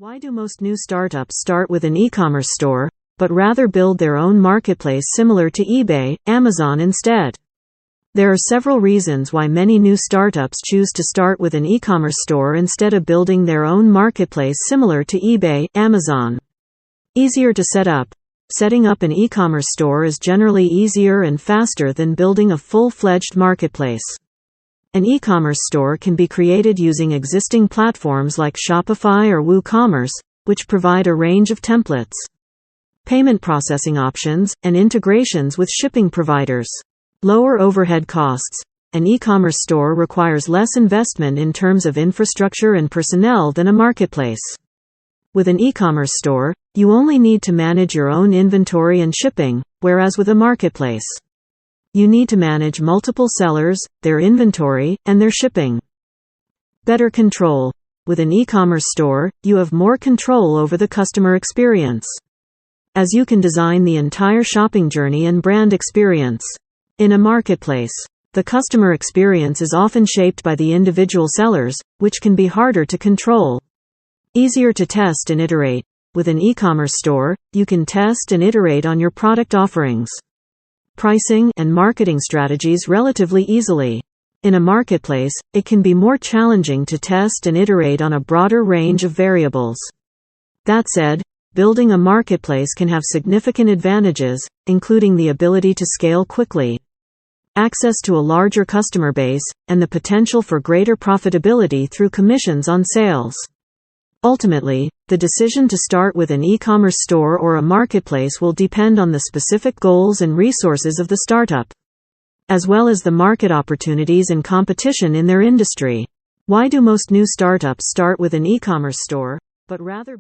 Why do most new startups start with an e-commerce store, but rather build their own marketplace similar to eBay, Amazon instead? There are several reasons why many new startups choose to start with an e-commerce store instead of building their own marketplace similar to eBay, Amazon. Easier to set up. Setting up an e-commerce store is generally easier and faster than building a full-fledged marketplace. An e-commerce store can be created using existing platforms like Shopify or WooCommerce, which provide a range of templates, payment processing options, and integrations with shipping providers. Lower overhead costs. An e-commerce store requires less investment in terms of infrastructure and personnel than a marketplace. With an e-commerce store, you only need to manage your own inventory and shipping, whereas with a marketplace, you need to manage multiple sellers, their inventory, and their shipping. Better control. With an e-commerce store, you have more control over the customer experience, as you can design the entire shopping journey and brand experience. In a marketplace, the customer experience is often shaped by the individual sellers, which can be harder to control. Easier to test and iterate. With an e-commerce store, you can test and iterate on your product offerings, pricing, and marketing strategies relatively easily. In a marketplace, it can be more challenging to test and iterate on a broader range of variables. That said, building a marketplace can have significant advantages, including the ability to scale quickly, access to a larger customer base, and the potential for greater profitability through commissions on sales. Ultimately, the decision to start with an e-commerce store or a marketplace will depend on the specific goals and resources of the startup, as well as the market opportunities and competition in their industry. Why do most new startups start with an e-commerce store, but rather